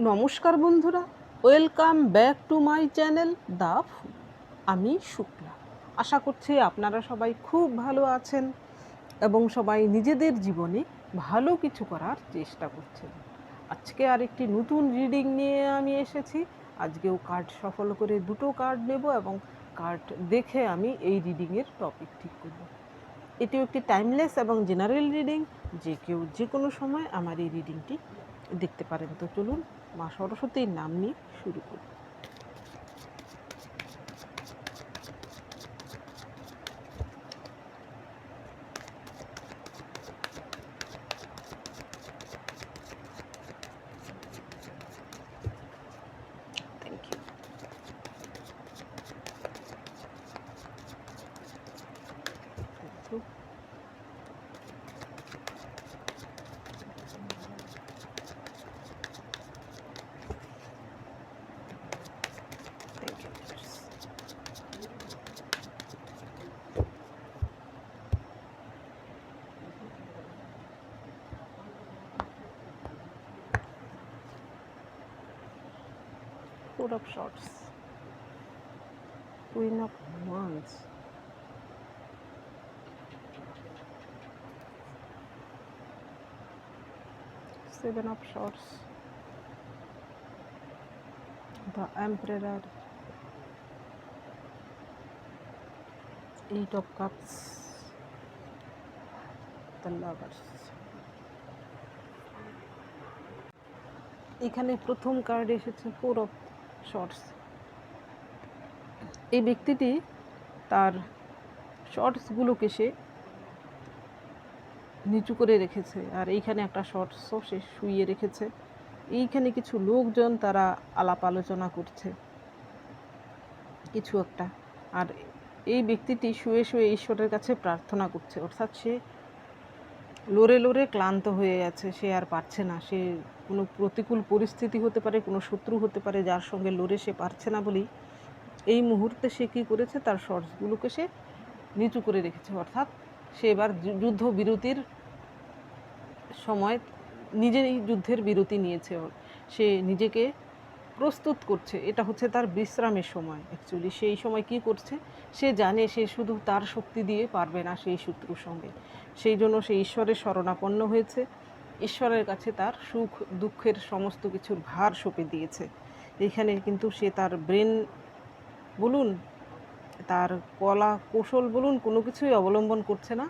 নমস্কার বন্ধুরা, welcome back to my channel the food. আমি শুক্লা। আশা করছি আপনারা সবাই খুব ভালো আছেন এবং সবাই নিজেদের জীবনে ভালো কিছু করার চেষ্টা করছেন। আজকে আরেকটি নতুন রিডিং নিয়ে আমি এসেছি। আজকেও কার্ড সফল করে দুটো কার্ড নেব এবং কার্ড দেখে আমি এই রিডিংয়ের টপিক ঠিক করব। এটিও একটি টাইমলেস এবং জেনারেল রিডিং, যে কেউ যে কোনো সময় আমার এই রিডিংটি দেখতে পারেন। তো চলুন মা সরস্বতীর নাম নিয়ে শুরু করি। Thank you. Four of Swords, Queen of Wands, Seven of Swords, the Emperor, Eight of Cups, the Lovers. এখানে প্রথম কার্ড এসেছে ফোর অফ শর্টস। এই ব্যক্তিটি তার শর্টসগুলোকে সে নিচু করে রেখেছে, আর এইখানে একটা শর্টসও সে শুইয়ে রেখেছে। এইখানে কিছু লোকজন তারা আলাপ আলোচনা করছে কিছু একটা, আর এই ব্যক্তিটি শুয়ে শুয়ে ঈশ্বরের কাছে প্রার্থনা করছে। অর্থাৎ সে লড়ে লড়ে ক্লান্ত হয়ে গেছে, সে আর পারছে না। সে কোনো প্রতিকূল পরিস্থিতি হতে পারে, কোনো শত্রু হতে পারে যার সঙ্গে লড়ে সে পারছে না বলেই এই মুহূর্তে সে কী করেছে, তার শর্টসগুলোকে সে নিচু করে রেখেছে। অর্থাৎ সে এবার যুদ্ধ বিরতির সময় নিজেই যুদ্ধের বিরতি নিয়েছে। সে নিজেকে প্রস্তুত করছে, এটা হচ্ছে তার বিশ্রামের সময়। অ্যাকচুয়ালি সেই সময় কি করছে, সে জানে সে শুধু তার শক্তি দিয়ে পারবে না সেই শত্রুর সঙ্গে। সেই জন্য সে ঈশ্বরের শরণাপন্ন হয়েছে, ঈশ্বরের কাছে তার সুখ দুঃখের সমস্ত কিছুর ভার সঁপে দিয়েছে। এখানে কিন্তু সে তার ব্রেন বলুন, তার কলা কৌশল বলুন, কোনো কিছুই অবলম্বন করছে না।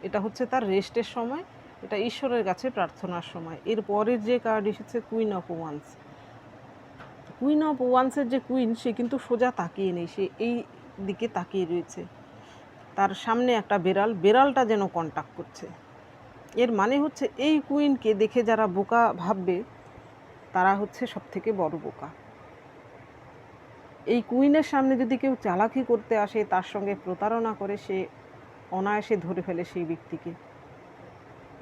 এটা হচ্ছে তার রেস্টের সময়, এটা ঈশ্বরের কাছে প্রার্থনার সময়। এর পরের যে কার্ড এসেছে queen of wands. Queen of ওয়ান্সের যে কুইন, সে কিন্তু সোজা তাকিয়ে নেই, সে এই দিকে তাকিয়ে রয়েছে। তার সামনে একটা বেড়ালটা যেন কন্টাক্ট করছে। এর মানে হচ্ছে এই কুইনকে দেখে যারা বোকা ভাববে তারা হচ্ছে সবথেকে বড় বোকা। এই কুইনের সামনে যদি কেউ চালাকি করতে আসে, তার সঙ্গে প্রতারণা করে, সে অনায়াসে ধরে ফেলে সেই ব্যক্তিকে।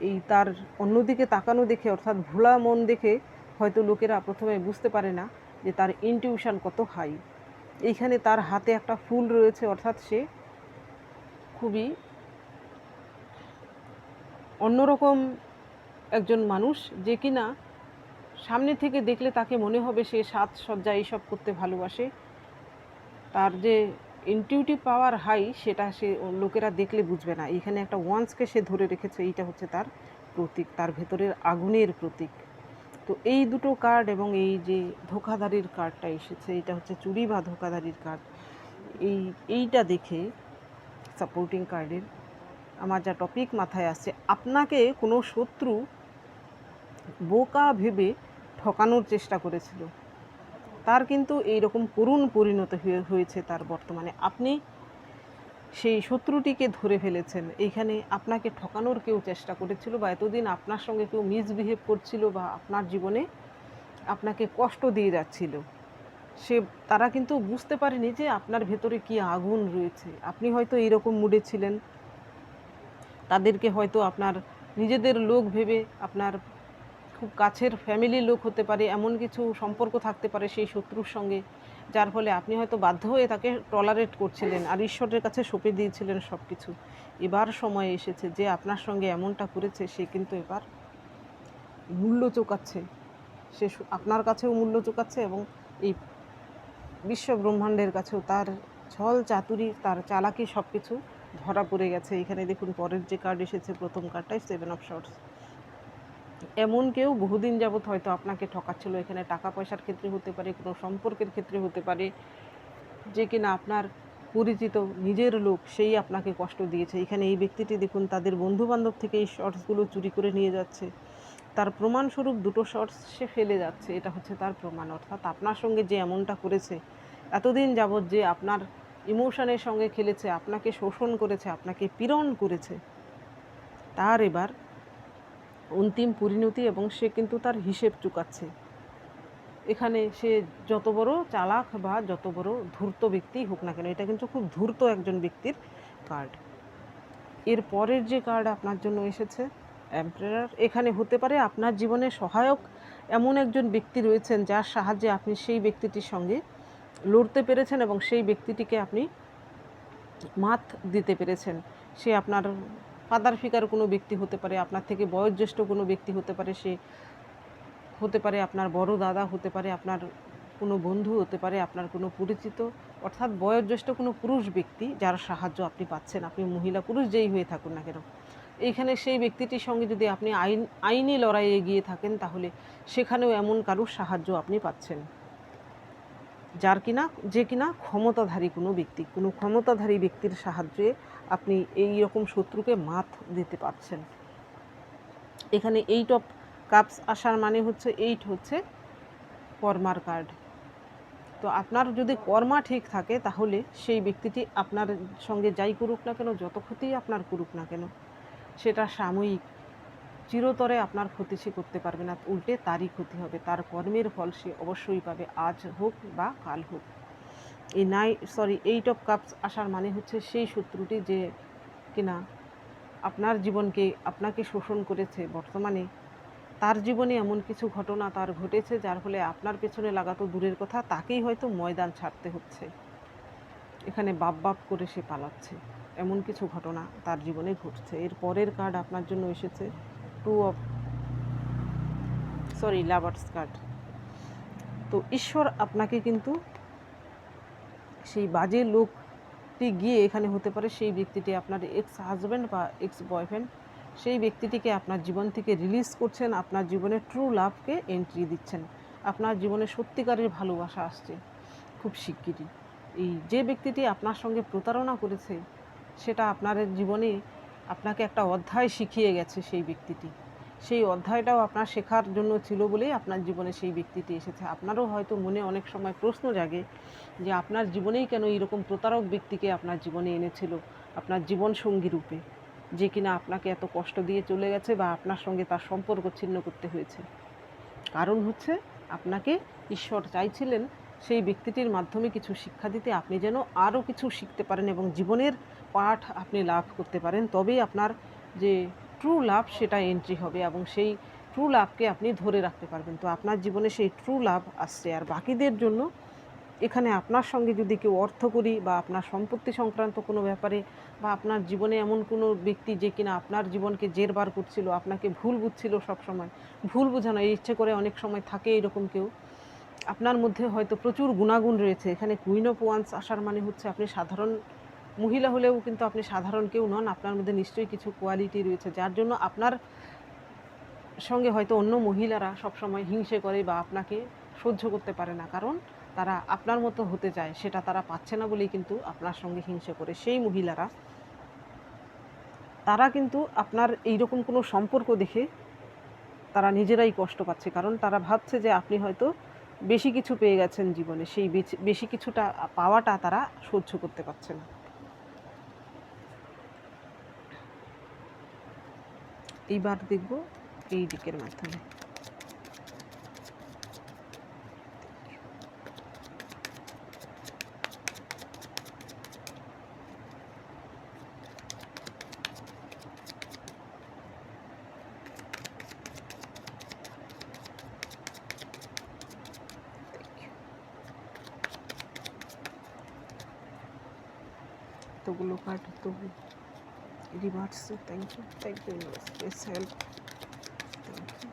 এই তার অন্যদিকে তাকানো দেখে, অর্থাৎ ভোলা মন দেখে হয়তো লোকেরা প্রথমে বুঝতে পারে না যে তার ইনটিউশন কত হাই। এইখানে তার হাতে একটা ফুল রয়েছে, অর্থাৎ সে খুবই অন্যরকম একজন মানুষ, যে কিনা সামনে থেকে দেখলে তাকে মনে হবে সে সাজসজ্জা এইসব করতে ভালোবাসে। তার যে ইনটিউটিভ পাওয়ার হাই, সেটা সে লোকেরা দেখলে বুঝবে না। এখানে একটা ওয়ান্সকে সে ধরে রেখেছে, এইটা হচ্ছে তার প্রতীক, তার ভেতরের আগুনের প্রতীক। তো এই দুটো কার্ড এবং এই যে ধোঁকাধারীর কার্ডটা এসেছে, এটা হচ্ছে চুরি বা ধোঁকাধারীর কার্ড। এইটা দেখে সাপোর্টিং কার্ডের আমার যা টপিক মাথায় আসছে, আপনাকে কোনো শত্রু বোকা ভেবে ঠকানোর চেষ্টা করেছিল, তার কিন্তু এইরকম করুণ পরিণতি হয়েছে তার বর্তমানে। আপনি সেই শত্রুটিকে ধরে ফেলেছেন। এইখানে আপনাকে ঠকানোর কেউ চেষ্টা করেছিল, বা এতদিন আপনার সঙ্গে কেউ মিসবিহেভ করছিল, বা আপনার জীবনে আপনাকে কষ্ট দিয়ে যাচ্ছিল। তারা কিন্তু বুঝতে পারেনি যে আপনার ভেতরে কি আগুন রয়েছে। আপনি হয়তো এইরকম মুডে ছিলেন, তাদেরকে হয়তো আপনার নিজেদের লোক ভেবে, আপনার খুব কাছের ফ্যামিলির লোক হতে পারে, এমন কিছু সম্পর্ক থাকতে পারে সেই শত্রুর সঙ্গে, যার ফলে আপনি হয়তো বাধ্য হয়ে তাকে টলারেট করছিলেন আর ঈশ্বরের কাছে সঁপে দিয়েছিলেন সব কিছু। এবার সময় এসেছে যে আপনার সঙ্গে এমনটা করেছে সে কিন্তু এবার মূল্য চোকাচ্ছে। সে আপনার কাছেও মূল্য চুকাচ্ছে এবং এই বিশ্ব ব্রহ্মাণ্ডের কাছেও তার ছল চাতুরি, তার চালাকি সব কিছু ধরা পড়ে গেছে। এখানে দেখুন পরের যে কার্ড এসেছে, প্রথম কার্ডটাই 7 অফ শর্টস। এমন কেউ বহুদিন যাবৎ হয়তো আপনাকে ঠকাচ্ছিল। এখানে টাকা পয়সার ক্ষেত্রে হতে পারে, কোনো সম্পর্কের ক্ষেত্রে হতে পারে, যে কিনা আপনার পরিচিত নিজের লোক, সেই আপনাকে কষ্ট দিয়েছে। এখানে এই ব্যক্তিটি দেখুন তাদের বন্ধুবান্ধব থেকে এই শর্টসগুলো চুরি করে নিয়ে যাচ্ছে। তার প্রমাণস্বরূপ দুটো শর্টস সে ফেলে যাচ্ছে, এটা হচ্ছে তার প্রমাণ। অর্থাৎ আপনার সঙ্গে যে এমনটা করেছে, এতদিন যাবৎ যে আপনার ইমোশনের সঙ্গে খেলেছে, আপনাকে শোষণ করেছে, আপনাকে পীড়ন করেছে, তার এবার অন্তিম পরিণতি এবং সে কিন্তু তার হিসেব চুকাচ্ছে। এখানে সে যত বড় চালাক বা যত বড় ধূর্ত ব্যক্তি হোক না কেন, এটা কিন্তু খুব ধূর্ত একজন ব্যক্তির কার্ড। এর পরের যে কার্ড আপনার জন্য এসেছে, এম্পারার। এখানে হতে পারে আপনার জীবনে সহায়ক এমন একজন ব্যক্তি রয়েছেন যার সাহায্যে আপনি সেই ব্যক্তিটির সঙ্গে লড়তে পেরেছেন এবং সেই ব্যক্তিটিকে আপনি মাত দিতে পেরেছেন। সে আপনার ফাদার ফিগার কোনো ব্যক্তি হতে পারে, আপনার থেকে বয়োজ্যেষ্ঠ কোনো ব্যক্তি হতে পারে, সে হতে পারে আপনার বড় দাদা, হতে পারে আপনার কোনো বন্ধু, হতে পারে আপনার কোনো পরিচিত, অর্থাৎ বয়োজ্যেষ্ঠ কোনো পুরুষ ব্যক্তি যার সাহায্য আপনি পাচ্ছেন, আপনি মহিলা পুরুষ যেই হয়ে থাকুন না কেন। এইখানে সেই ব্যক্তিটির সঙ্গে যদি আপনি আইনি লড়াইয়ে এগিয়ে থাকেন, তাহলে সেখানেও এমন কারুর সাহায্য আপনি পাচ্ছেন যার কিনা যে কিনা ক্ষমতাধারী কোনো ব্যক্তি, কোনো ক্ষমতাধারী ব্যক্তির সাহায্যে আপনি এই রকম শত্রুকে মাত দিতে পারছেন। এখানে 8 অফ কাপস আসার মানে হচ্ছে 8 হচ্ছে কর্মার কার্ড। তো আপনার যদি কর্মা ঠিক থাকে, তাহলে সেই ব্যক্তিটি আপনার সঙ্গে যাই করুক না কেন, যত ক্ষতি আপনার করুক না কেন, সেটা সাময়িক, চিরতরে আপনার ক্ষতি সে করতে পারবে না, উল্টে তারই ক্ষতি হবে। তার কর্মের ফল সে অবশ্যই পাবে, আজ হোক বা কাল হোক। এই 8 অফ কাপস আসার মানে হচ্ছে সেই শত্রুটি যে কিনা আপনার জীবনকে, আপনাকে শোষণ করেছে, বর্তমানে তার জীবনে এমন কিছু ঘটনা তার ঘটেছে যার ফলে আপনার পেছনে লাগা তো দূরের কথা, তাকেই হয়তো ময়দান ছাড়তে হচ্ছে। এখানে বাপ করে সে পালাচ্ছে, এমন কিছু ঘটনা তার জীবনে ঘটছে। এর পরের কার্ড আপনার জন্য এসেছে লাভার্স কার্ড। তো ঈশ্বর আপনাকে কিন্তু সেই বাজে লোকটি গিয়ে, এখানে হতে পারে সেই ব্যক্তিটি আপনার এক্স হাজব্যান্ড বা এক্স বয়ফ্রেন্ড, সেই ব্যক্তিটিকে আপনার জীবন থেকে রিলিজ করছেন, আপনার জীবনে ট্রু লাভকে এন্ট্রি দিচ্ছেন। আপনার জীবনে সত্যিকারের ভালোবাসা আসছে খুব শিগগিরই। এই যে ব্যক্তিটি আপনার সঙ্গে প্রতারণা করেছে, সেটা আপনার জীবনে আপনাকে একটা অধ্যায় শিখিয়ে গেছে সেই ব্যক্তিটি। সেই অধ্যায়টাও আপনার শেখার জন্য ছিল বলেই আপনার জীবনে সেই ব্যক্তিটি এসেছে। আপনারও হয়তো মনে অনেক সময় প্রশ্ন জাগে যে আপনার জীবনেই কেন এইরকম প্রতারক ব্যক্তিকে আপনার জীবনে এনেছিল আপনার জীবনসঙ্গী রূপে, যে কিনা আপনাকে এত কষ্ট দিয়ে চলে গেছে বা আপনার সঙ্গে তার সম্পর্ক ছিন্ন করতে হয়েছে। কারণ হচ্ছে আপনাকে ঈশ্বর চাইছিলেন সেই ব্যক্তিটির মাধ্যমে কিছু শিক্ষা দিতে, আপনি যেন আরও কিছু শিখতে পারেন এবং জীবনের পাঠ আপনি লাভ করতে পারেন। তবেই আপনার যে ট্রু লাভ সেটা এন্ট্রি হবে এবং সেই ট্রু লাভকে আপনি ধরে রাখতে পারবেন। তো আপনার জীবনে সেই ট্রু লাভ আসছে। আর বাকিদের জন্য এখানে আপনার সঙ্গে যদি কেউ অর্থকরী বা আপনার সম্পত্তি সংক্রান্ত কোনো ব্যাপারে, বা আপনার জীবনে এমন কোনো ব্যক্তি যে কিনা আপনার জীবনকে জেরবার করছিল, আপনাকে ভুল বুঝছিল, সবসময় ভুল বোঝানো ইচ্ছে করে অনেক সময় থাকে এরকম কেউ, আপনার মধ্যে হয়তো প্রচুর গুণাগুণ রয়েছে। এখানে কুইন অফ ওয়ান্স আসার মানে হচ্ছে আপনি সাধারণ মহিলা হলেও কিন্তু আপনি সাধারণ কেউ নন, আপনার মধ্যে নিশ্চয়ই কিছু কোয়ালিটি রয়েছে যার জন্য আপনার সঙ্গে হয়তো অন্য মহিলারা সবসময় হিংসে করে বা আপনাকে সহ্য করতে পারে না, কারণ তারা আপনার মতো হতে চায়, সেটা তারা পাচ্ছে না বলেই কিন্তু আপনার সঙ্গে হিংসে করে। সেই মহিলারা, তারা কিন্তু আপনার এইরকম কোনো সম্পর্ক দেখে তারা নিজেরাই কষ্ট পাচ্ছে, কারণ তারা ভাবছে যে আপনি হয়তো বেশি কিছু পেয়ে গেছেন জীবনে, সেই বেশি কিছুটা পাওয়াটা তারা সহ্য করতে পারছে না। এইবার দেখব এই দিকের মাধ্যমে। এতগুলো কার্ড, তবু reverse. Thank you universe, please help. Thank you.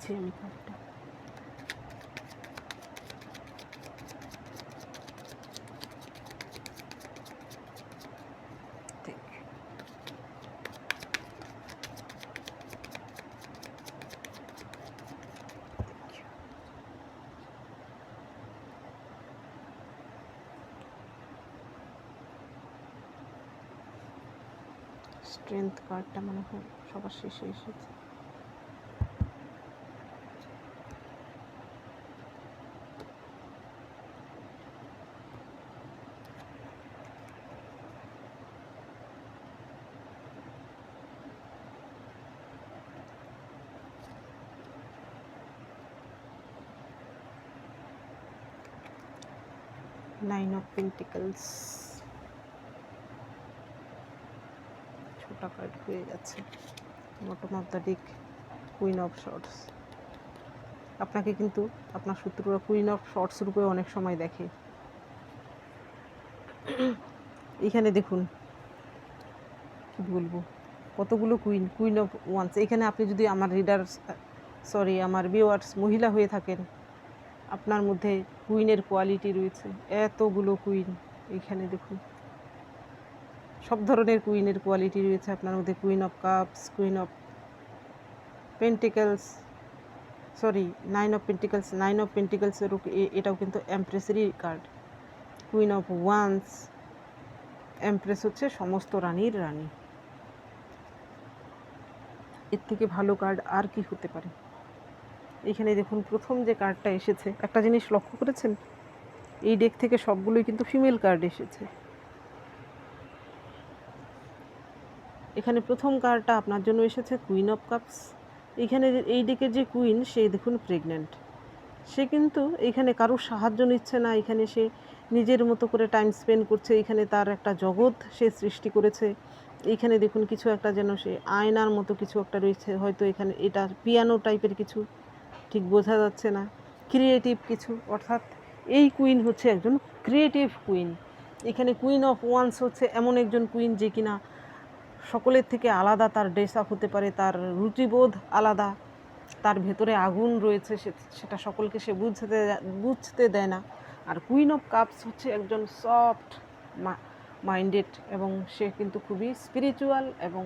দিচ্ছি আমি কার্ডটা। স্ট্রেংথ কার্ডটা মনে হয় সবার শেষে এসেছে। নাইন অফ পেন্টিকলস, ছোটা কার্ড হয়ে যাচ্ছে। Bottom of the deck queen of swords. আপনাকে কিন্তু আপনার শত্রুরা কুইন অফ শর্টস রূপে অনেক সময় দেখে। এখানে দেখুন কি বলবো, কতগুলো কুইন, কুইন অফ ওয়ান্স। এখানে আপনি যদি আমার আমার ভিউয়ার্স মহিলা হয়ে থাকেন, আপনার মধ্যে কুইনের কোয়ালিটি রয়েছে। এতগুলো কুইন এখানে দেখুন, সব ধরনের কুইনের কোয়ালিটি রয়েছে আপনার মধ্যে। Queen of cups, queen of pentacles, nine of pentacles. Nine of পেন্টিকলসের এটাও কিন্তু এমপ্রেসেরই card. Queen of wands, empress হচ্ছে সমস্ত রানীর রানী। এর থেকে ভালো কার্ড আর কি হতে পারে। এখানে দেখুন প্রথম যে কার্ডটা এসেছে, একটা জিনিস লক্ষ্য করেছেন, এই ডেক থেকে সবগুলোই কিন্তু ফিমেল কার্ড এসেছে। এখানে প্রথম কার্ডটা আপনার জন্য এসেছে কুইন অফ কাপস। এখানে এই ডেকের যে কুইন, সে দেখুন প্রেগন্যান্ট। সে কিন্তু এখানে কারোর সাহায্য নিচ্ছে না, এখানে সে নিজের মতো করে টাইম স্পেন্ড করছে। এখানে তার একটা জগৎ সে সৃষ্টি করেছে। এইখানে দেখুন কিছু একটা যেন সে আয়নার মতো কিছু একটা রয়েছে, হয়তো এখানে এটা পিয়ানো টাইপের কিছু, ঠিক বোঝা যাচ্ছে না, ক্রিয়েটিভ কিছু। অর্থাৎ এই কুইন হচ্ছে একজন ক্রিয়েটিভ কুইন। এখানে কুইন অফ ওয়ান্স হচ্ছে এমন একজন কুইন যে কিনা সকলের থেকে আলাদা, তার ড্রেস আপ হতে পারে, তার রুচিবোধ আলাদা, তার ভেতরে আগুন রয়েছে, সেটা সকলকে সে বুঝতে দেয় না। আর কুইন অফ কাপস হচ্ছে একজন সফট মাইন্ডেড, এবং সে কিন্তু খুবই স্পিরিচুয়াল, এবং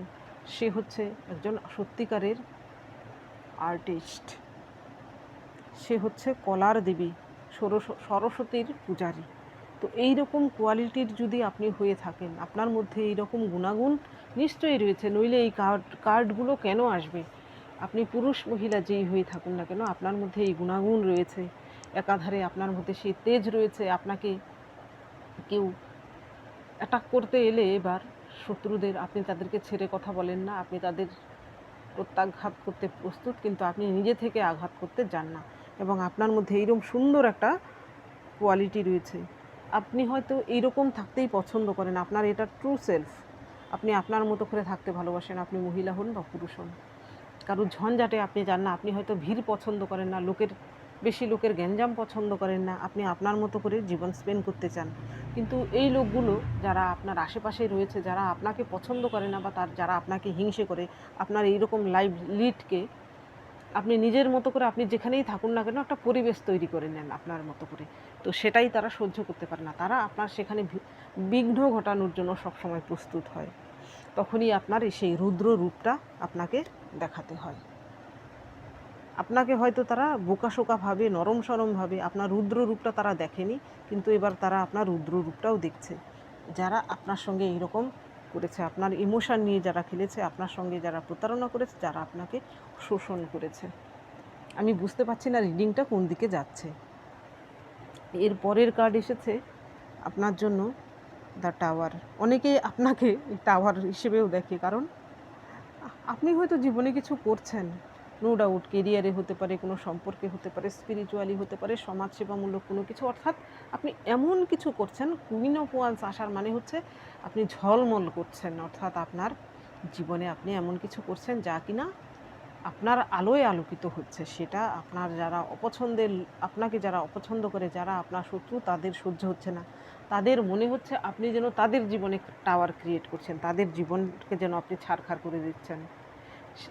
সে হচ্ছে একজন সত্যিকারের আর্টিস্ট। সে হচ্ছে কলার দেবী, সরস্বতীর পূজারী। তো এই রকম কোয়ালিটির যদি আপনি হয়ে থাকেন, আপনার মধ্যে এই রকম গুণাগুণ নিশ্চয়ই রয়েছে, নইলে এই কার্ডগুলো কেন আসবে। আপনি পুরুষ মহিলা যেই হয়ে থাকুন না কেন, আপনার মধ্যে এই গুণাগুণ রয়েছে। একাধারে আপনার মধ্যে সেই তেজ রয়েছে। আপনাকে কেউ অ্যাটাক করতে এলে এবার শত্রুদের, আপনি তাদেরকে ছেড়ে কথা বলেন না, আপনি তাদের প্রত্যাঘাত করতে প্রস্তুত, কিন্তু আপনি নিজে থেকে আঘাত করতে যান না। এবং আপনার মধ্যে এইরকম সুন্দর একটা কোয়ালিটি রয়েছে। আপনি হয়তো এইরকম থাকতেই পছন্দ করেন, আপনার এটা ট্রু সেলফ। আপনি আপনার মতো করে থাকতে ভালোবাসেন, আপনি মহিলা হন বা পুরুষ হন। কারোর ঝঞ্ঝাটে আপনি যান না, আপনি হয়তো ভিড় পছন্দ করেন না, বেশি লোকের গ্যাঞ্জাম পছন্দ করেন না, আপনি আপনার মতো করে জীবন স্পেন্ড করতে চান। কিন্তু এই লোকগুলো যারা আপনার আশেপাশে রয়েছে, যারা আপনাকে পছন্দ করে না, বা যারা আপনাকে হিংসে করে, আপনার এইরকম লাইভ লিডকে আপনি নিজের মতো করে, আপনি যেখানেই থাকুন না কেন, একটা পরিবেশ তৈরি করে নেন আপনার মতো করে। তো সেটাই তারা সহ্য করতে পারে না, তারা আপনার সেখানে বিঘ্ন ঘটানোর জন্য সবসময় প্রস্তুত হয়। তখনই আপনার সেই রুদ্র রূপটা আপনাকে দেখাতে হয়। আপনাকে হয়তো তারা বোকাশোকাভাবে, নরম সরমভাবে আপনার রুদ্র রূপটা তারা দেখেনি, কিন্তু এবার তারা আপনার রুদ্র রূপটাও দেখছে। যারা আপনার সঙ্গে এইরকম করেছে, আপনার ইমোশন নিয়ে যারা খেলেছে, আপনার সঙ্গে যারা প্রতারণা করেছে, যারা আপনাকে শোষণ করেছে। আমি বুঝতে পারছি না রিডিংটা কোন দিকে যাচ্ছে। এর পরের কার্ড এসেছে আপনার জন্য দ্য টাওয়ার। অনেকে আপনাকে টাওয়ার হিসেবেও দেখে, কারণ আপনি হয়তো জীবনে কিছু করছেন, নো ডাউট, কেরিয়ারে হতে পারে, কোনো সম্পর্কে হতে পারে, স্পিরিচুয়ালি হতে পারে, সমাজসেবামূলক কোনো কিছু। অর্থাৎ আপনি এমন কিছু করছেন, কুইন অফ ওয়ান্স আসার মানে হচ্ছে আপনি ঝলমল করছেন। অর্থাৎ আপনার জীবনে আপনি এমন কিছু করছেন যা কিনা আপনার আলোয় আলোকিত হচ্ছে। সেটা আপনার আপনাকে যারা অপছন্দ করে, যারা আপনার শত্রু, তাদের সহ্য হচ্ছে না। তাদের মনে হচ্ছে আপনি যেন তাদের জীবনে টাওয়ার ক্রিয়েট করছেন, তাদের জীবনকে যেন আপনি ছারখার করে দিচ্ছেন।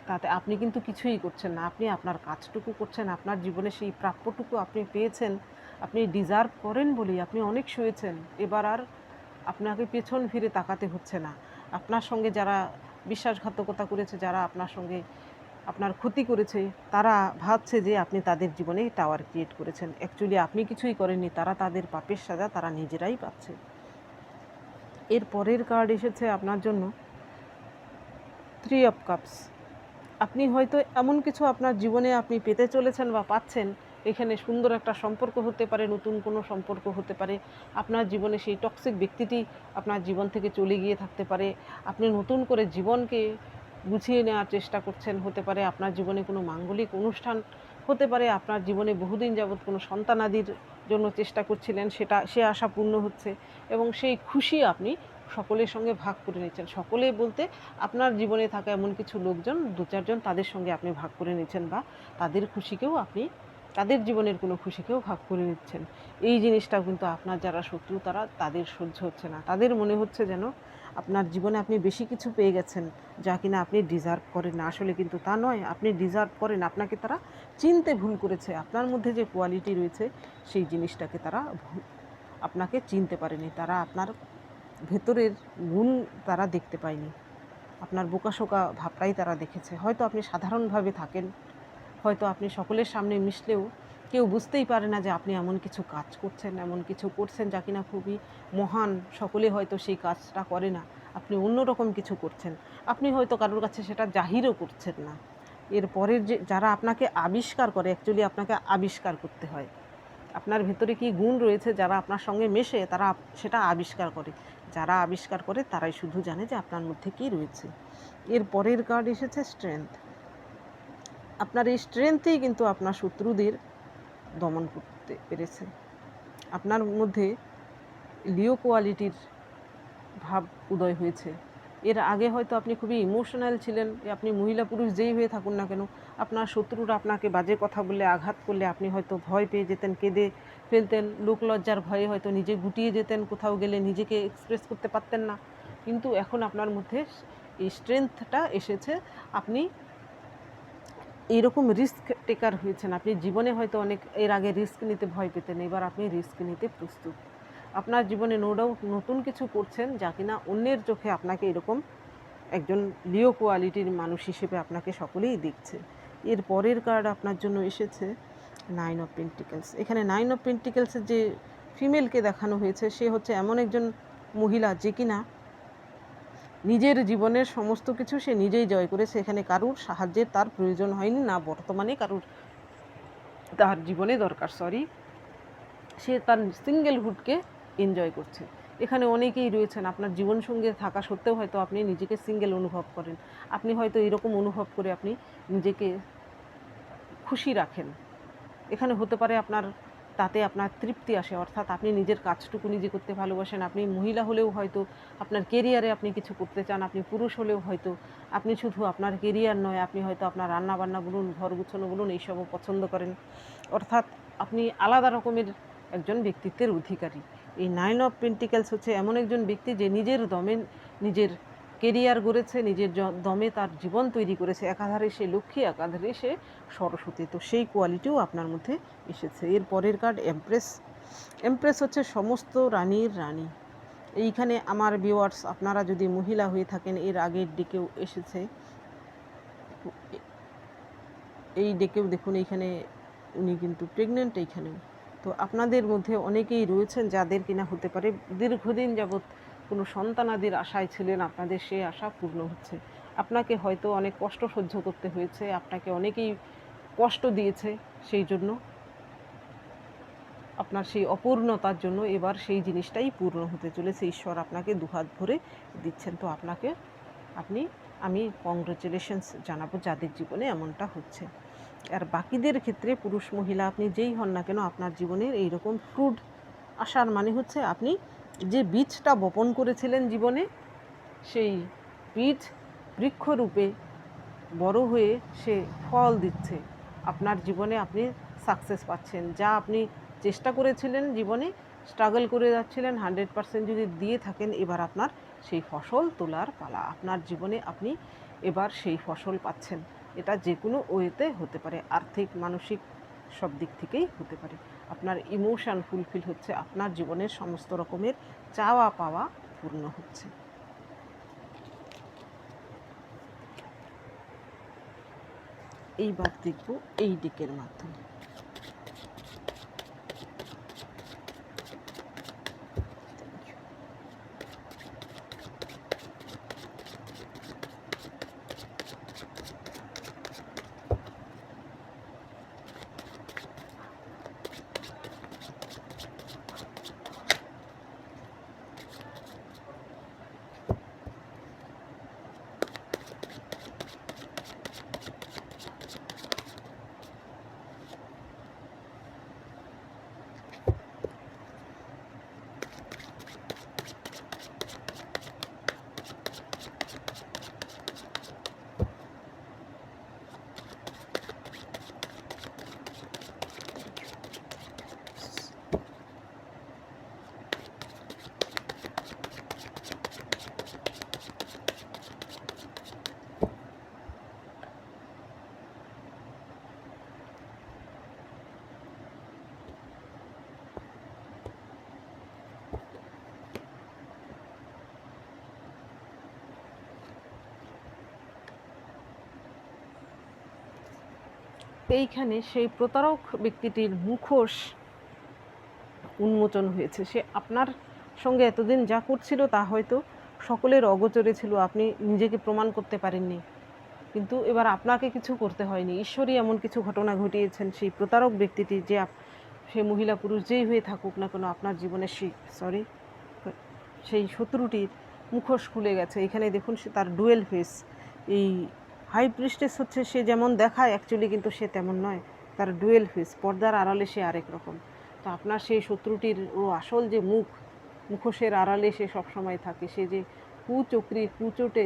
তাতে আপনি কিন্তু কিছুই করছেন না। আপনি আপনার কাজটুকু করছেন, আপনার জীবনে সেই প্রাপ্যটুকু আপনি পেয়েছেন, আপনি ডিজার্ভ করেন বলেই আপনি অনেক সয়েছেন। এবার আর আপনাকে পেছন ফিরে তাকাতে হচ্ছে না। আপনার সঙ্গে যারা বিশ্বাসঘাতকতা করেছে, যারা আপনার সঙ্গে আপনার ক্ষতি করেছে, তারা ভাবছে যে আপনি তাদের জীবনে টাওয়ার ক্রিয়েট করেছেন। অ্যাকচুয়ালি আপনি কিছুই করেননি, তারা তাদের পাপের সাজা তারা নিজেরাই পাচ্ছে। এর পরের কার্ড এসেছে আপনার জন্য 3 অফ কাপস। আপনি হয়তো এমন কিছু আপনার জীবনে আপনি পেতে চলেছেন বা পাচ্ছেন, এখানে সুন্দর একটা সম্পর্ক হতে পারে, নতুন কোনো সম্পর্ক হতে পারে, আপনার জীবনে সেই টক্সিক ব্যক্তিটি আপনার জীবন থেকে চলে গিয়ে থাকতে পারে, আপনি নতুন করে জীবনকে গুছিয়ে নেওয়ার চেষ্টা করছেন, হতে পারে আপনার জীবনে কোনো মাঙ্গলিক অনুষ্ঠান হতে পারে, আপনার জীবনে বহুদিন যাবৎ কোনো সন্তানাদির জন্য চেষ্টা করছিলেন, সে আশা পূর্ণ হচ্ছে এবং সেই খুশি আপনি সকলের সঙ্গে ভাগ করে নিচ্ছেন। সকলে বলতে আপনার জীবনে থাকা এমন কিছু লোকজন, 2-4 জন, তাদের সঙ্গে আপনি ভাগ করে নিচ্ছেন বা তাদের খুশিকেও আপনি, তাদের জীবনের কোনো খুশিকেও ভাগ করে নিচ্ছেন। এই জিনিসটা কিন্তু আপনার যারা শত্রু তাদের সহ্য হচ্ছে না। তাদের মনে হচ্ছে যেন আপনার জীবনে আপনি বেশি কিছু পেয়ে গেছেন, যা কিনা আপনি ডিজার্ভ করেন না। আসলে কিন্তু তা নয়, আপনি ডিজার্ভ করেন। আপনাকে তারা চিনতে ভুল করেছে। আপনার মধ্যে যে কোয়ালিটি রয়েছে সেই জিনিসটাকে তারা আপনাকে চিনতে পারেনি। তারা আপনার ভেতরের গুণ তারা দেখতে পায়নি। আপনার বোকাশোকা ভাবটাই তারা দেখেছে। হয়তো আপনি সাধারণভাবে থাকেন, হয়তো আপনি সকলের সামনে মিশলেও কেউ বুঝতেই পারে না যে আপনি এমন কিছু কাজ করছেন, এমন কিছু করছেন যা কিনা খুবই মহান। সকলে হয়তো সেই কাজটা করে না, আপনি অন্যরকম কিছু করছেন। আপনি হয়তো কারোর কাছে সেটা জাহিরও করছেন না। এর পরের যে যারা আপনাকে আবিষ্কার করে, অ্যাকচুয়ালি আপনাকে আবিষ্কার করতে হয়। আপনার ভেতরে কী গুণ রয়েছে, যারা আপনার সঙ্গে মেশে তারা সেটা আবিষ্কার করে। যারা আবিষ্কার করে তারাই শুধু জানে যে আপনার মধ্যে কী রয়েছে। এর পরের কার্ড এসেছে স্ট্রেংথ। আপনার এই স্ট্রেংথেই কিন্তু আপনার শত্রুদের দমন করতে পেরেছে। আপনার মধ্যে লিও কোয়ালিটির ভাব উদয় হয়েছে। এর আগে হয়তো আপনি খুবই ইমোশনাল ছিলেন। আপনি মহিলা পুরুষ যেই হয়ে থাকুন না কেন, আপনার শত্রুরা আপনাকে বাজে কথা বললে, আঘাত করলে আপনি হয়তো ভয় পেয়ে যেতেন, কেঁদে ফেলতেন, লোকলজ্জার ভয়ে হয়তো নিজে গুটিয়ে যেতেন, কোথাও গেলে নিজেকে এক্সপ্রেস করতে পারতেন না। কিন্তু এখন আপনার মধ্যে এই স্ট্রেংথটা এসেছে। আপনি এইরকম রিস্ক টেকার হয়েছেন। আপনি জীবনে হয়তো অনেক এর আগে রিস্ক নিতে ভয় পেতেন, এবার আপনি রিস্ক নিতে প্রস্তুত। আপনার জীবনে নো ডাউট নতুন কিছু করছেন, যা কিনা অন্যের চোখে আপনাকে এরকম একজন লিও কোয়ালিটির মানুষ হিসেবে আপনাকে সকলেই দেখছে। এর পরের কার্ড আপনার জন্য এসেছে 9 অফ পেন্টিকেলস। এখানে 9 অফ পেন্টিকেলসের যে ফিমেলকে দেখানো হয়েছে, সে হচ্ছে এমন একজন মহিলা যে কিনা নিজের জীবনের সমস্ত কিছু সে নিজেই জয় করেছে। এখানে কারুর সাহায্যের তার প্রয়োজন হয়নি, না বর্তমানে কারুর তার জীবনে দরকার। সে তার সিঙ্গেলহুডকে এনজয় করছে। এখানে অনেকেই রয়েছেন, আপনার জীবনসঙ্গী থাকা সত্ত্বেও হয়তো আপনি নিজেকে সিঙ্গেল অনুভব করেন। আপনি হয়তো এরকম অনুভব করে আপনি নিজেকে খুশি রাখেন। এখানে হতে পারে তাতে আপনার তৃপ্তি আসে, অর্থাৎ আপনি নিজের কাজটুকু নিজে করতে ভালোবাসেন। আপনি মহিলা হলেও হয়তো আপনার কেরিয়ারে আপনি কিছু করতে চান, আপনি পুরুষ হলেও হয়তো আপনি শুধু আপনার কেরিয়ার নয়, আপনি হয়তো আপনার রান্নাবান্না বলুন, ঘর গুছানো বলুন, এইসবও পছন্দ করেন। অর্থাৎ আপনি আলাদা রকমের একজন ব্যক্তিত্বের অধিকারী। এই 9 অফ পেন্টিকেলস হচ্ছে এমন একজন ব্যক্তি যে নিজের দমে নিজের কেরিয়ার গড়েছে, নিজের দমে তার জীবন তৈরি করেছে। একাধারে সে লক্ষ্মী, একাধারে সে সরস্বতী। তো সেই কোয়ালিটিও আপনার মধ্যে এসেছে। এর পরের কার্ড এমপ্রেস। এমপ্রেস হচ্ছে সমস্ত রানীর রানী। এইখানে আমার ভিউয়ার্স, আপনারা যদি মহিলা হয়ে থাকেন, এর আগের ডেকেও এসেছে, এই ডেকেও দেখুন এইখানে উনি কিন্তু প্রেগনেন্ট এইখানেও। তো আপনাদের মধ্যে অনেকেই রয়েছেন যাদের কিনা হতে পারে দীর্ঘদিন যাবৎ কোনো সন্তানাদির আশায় ছিলেন, আপনাদের সেই আশা পূর্ণ হচ্ছে। আপনাকে হয়তো অনেক কষ্ট সহ্য করতে হয়েছে, আপনাকে অনেকেই কষ্ট দিয়েছে, সেই জন্য আপনার সেই অপূর্ণতার জন্য এবার সেই জিনিসটাই পূর্ণ হতে চলেছে। ঈশ্বর আপনাকে দুহাত ভরে দিচ্ছেন। তো আমি কংগ্রাচুলেশনস জানাবো যাদের জীবনে এমনটা হচ্ছে। আর বাকিদের ক্ষেত্রে পুরুষ মহিলা আপনি যেই হন না কেন, আপনার জীবনের এইরকম ফ্রুট আসার মানে হচ্ছে আপনি যে বীজটা বপন করেছিলেন জীবনে, সেই বীজ বৃক্ষরূপে বড় হয়ে সে ফল দিচ্ছে। আপনার জীবনে আপনি সাকসেস পাচ্ছেন। যা আপনি চেষ্টা করেছিলেন জীবনে, স্ট্রাগল করে যাচ্ছিলেন, 100% যদি দিয়ে থাকেন, এবার আপনার সেই ফসল তোলার পালা। আপনার জীবনে আপনি এবার সেই ফসল পাচ্ছেন। এটা যে কোনো ওয়েতে হতে পারে, আর্থিক, মানসিক, সব দিক থেকেই হতে পারে। আপনার ইমোশান ফুলফিল হচ্ছে, আপনার জীবনের সমস্ত রকমের চাওয়া পাওয়া পূর্ণ হচ্ছে। এইবার দেখব এই দিকের মাধ্যমে। এইখানে সেই প্রতারক ব্যক্তিটির মুখোশ উন্মোচন হয়েছে। সে আপনার সঙ্গে এতদিন যা করছিল তা হয়তো সকলের অগোচরে ছিল, আপনি নিজেকে প্রমাণ করতে পারেননি, কিন্তু এবার আপনাকে কিছু করতে হয়নি। ঈশ্বরই এমন কিছু ঘটনা ঘটিয়েছেন, সেই প্রতারক ব্যক্তিটি, যে সে মহিলা পুরুষ যেই হয়ে থাকুক না কেন, আপনার জীবনে সেই শত্রুটির মুখোশ খুলে গেছে। এখানে দেখুন, সে তার ডুয়েল ফেস। এই হাই প্রিস্টেস হচ্ছে সে যেমন দেখায় অ্যাকচুয়ালি, কিন্তু সে তেমন নয়, তার ডুয়েল ফেস। পর্দার আড়ালে সে আরেক রকম। তো আপনার সেই শত্রুটির আসল যে মুখোশের আড়ালে সে সবসময় থাকে। সে যে কুচক্রী, কুচোটে,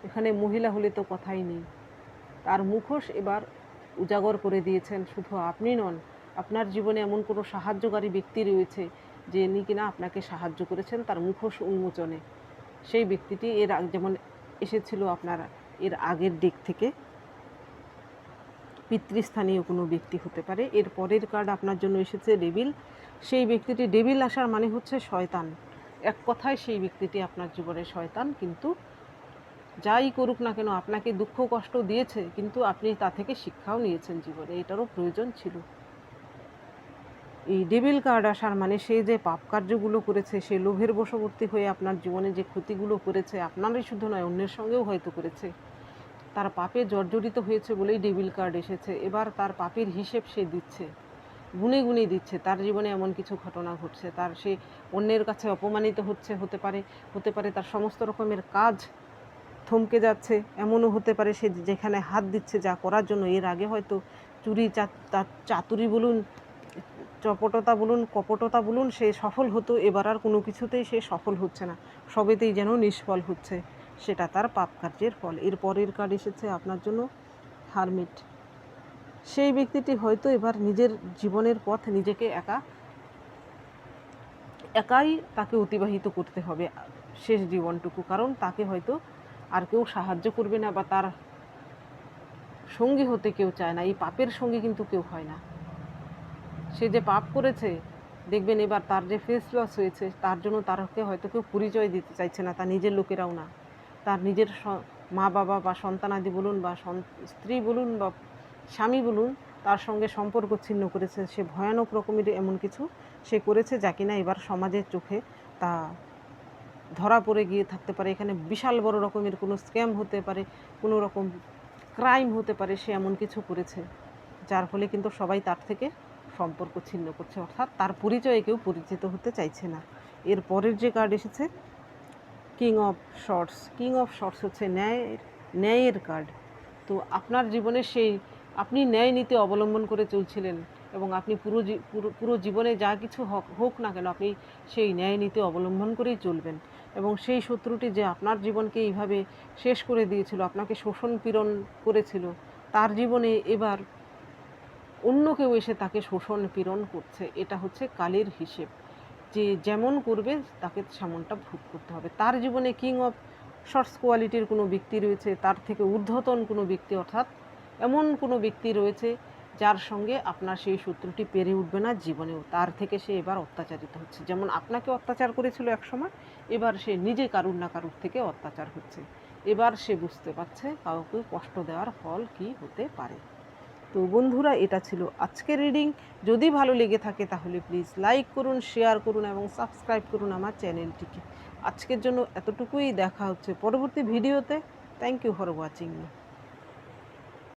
এখানে মহিলা হলে তো কথাই নেই। তার মুখোশ এবার উজাগর করে দিয়েছেন। শুধু আপনি নন, আপনার জীবনে এমন কোনো সাহায্যকারী ব্যক্তি রয়েছে যিনি কিনা আপনাকে সাহায্য করেছেন তার মুখোশ উন্মোচনে। সেই ব্যক্তিটি যেমন এসেছিল আপনার এর আগের দিক থেকে, পিতৃস্থানীয় কোনো ব্যক্তি হতে পারে। এর পরের কার্ড আপনার জন্য এসেছে ডেভিল। সেই ব্যক্তিটি, ডেভিল আসার মানে হচ্ছে শয়তান। এক কথায় সেই ব্যক্তিটি আপনার জীবনে শয়তান, কিন্তু যাই করুক না কেন, আপনাকে দুঃখ কষ্ট দিয়েছে, কিন্তু আপনি তা থেকে শিক্ষাও নিয়েছেন জীবনে, এটারও প্রয়োজন ছিল। এই ডেভিল কার্ড আসার মানে সে যে পাপ কার্যগুলো করেছে, সে লোভের বশবর্তী হয়ে আপনার জীবনে যে ক্ষতিগুলো করেছে, আপনারই শুধু নয় অন্যের সঙ্গেও হয়তো করেছে, তার পাপে জর্জরিত হয়েছে বলেই ডেভিল কার্ড এসেছে। এবার তার পাপের হিসেব সে দিচ্ছে, গুনে গুনে দিচ্ছে। তার জীবনে এমন কিছু ঘটনা ঘটছে, সে অন্যের কাছে অপমানিত হতে পারে তার সমস্ত রকমের কাজ থমকে যাচ্ছে। এমনও হতে পারে সে যেখানে হাত দিচ্ছে যা করার জন্য, এর আগে হয়তো চুরি চাতুরি বলুন, চপটতা বলুন, কপটতা বলুন, সে সফল হতো, এবার আর কোনো কিছুতেই সে সফল হচ্ছে না, সবেতেই যেন নিষ্ফল হচ্ছে। সেটা তার পাপ কার্যের ফল। এর পরের কার্ড এসেছে আপনার জন্য হারমিট। সেই ব্যক্তিটি হয়তো এবার নিজের জীবনের পথ নিজেকে একাই তাকে অতিবাহিত করতে হবে শেষ জীবনটুকু, কারণ তাকে হয়তো আর কেউ সাহায্য করবে না, বা তার সঙ্গী হতে কেউ চায় না। এই পাপের সঙ্গী কিন্তু কেউ হয় না। সে যে পাপ করেছে, দেখবেন এবার তার যে ফেস লস হয়েছে, তার জন্য তারকে হয়তো কেউ পরিচয় দিতে চাইছে না, তার নিজের লোকেরাও না। তার নিজের মা বাবা বা সন্তানাদি বলুন, বা স্ত্রী বলুন, বা স্বামী বলুন, তার সঙ্গে সম্পর্ক ছিন্ন করেছে। সে ভয়ানক রকমের এমন কিছু সে করেছে যা কিনা এবার সমাজের চোখে তা ধরা পড়ে গিয়ে থাকতে পারে। এখানে বিশাল বড় রকমের কোনো স্ক্যাম হতে পারে, কোনো রকম ক্রাইম হতে পারে। সে এমন কিছু করেছে যার ফলে কিন্তু সবাই তার থেকে সম্পর্ক ছিন্ন করছে, অর্থাৎ তার পরিচয়ে কেউ পরিচিত হতে চাইছে না। এর পরের যে কার্ড এসেছে king of swords. King of swords হচ্ছে ন্যায়ের কার্ড। তো আপনার জীবনে আপনি ন্যায় নীতি অবলম্বন করে চলছিলেন, এবং আপনি পুরো জীবনে যা কিছু হোক না কেন, আপনি সেই ন্যায় নীতি অবলম্বন করেই চলবেন। এবং সেই শত্রুটি যে আপনার জীবনকে এইভাবে শেষ করে দিয়েছিল, আপনাকে শোষণ পীড়ন করেছিল, তার জীবনে এবার অন্য কেউ এসে তাকে শোষণ পীড়ন করছে। এটা হচ্ছে কালের হিসেব। যে যেমন করবে তাকে সেমনটা ভোগ করতে হবে। তার জীবনে কিং অফ শর্টস কোয়ালিটির কোনো ব্যক্তি রয়েছে, তার থেকে ঊর্ধ্বতন কোনো ব্যক্তি, অর্থাৎ এমন কোনো ব্যক্তি রয়েছে যার সঙ্গে আপনার সেই শত্রুটি পেরে উঠবে না জীবনেও। তার থেকে সে এবার অত্যাচারিত হচ্ছে, যেমন আপনাকে অত্যাচার করেছিল একসময়, এবার সে নিজে কারুর না কারুর থেকে অত্যাচার হচ্ছে। এবার সে বুঝতে পারছে কাউকে কষ্ট দেওয়ার ফল কী হতে পারে। তো বন্ধুরা, এটা ছিল আজকের রিডিং। যদি ভালো লেগে থাকে তাহলে প্লিজ লাইক করুন, শেয়ার করুন এবং সাবস্ক্রাইব করুন আমার চ্যানেলটিকে। আজকের জন্য এতটুকুই, দেখা হচ্ছে পরবর্তী ভিডিওতে। Thank you for watching me.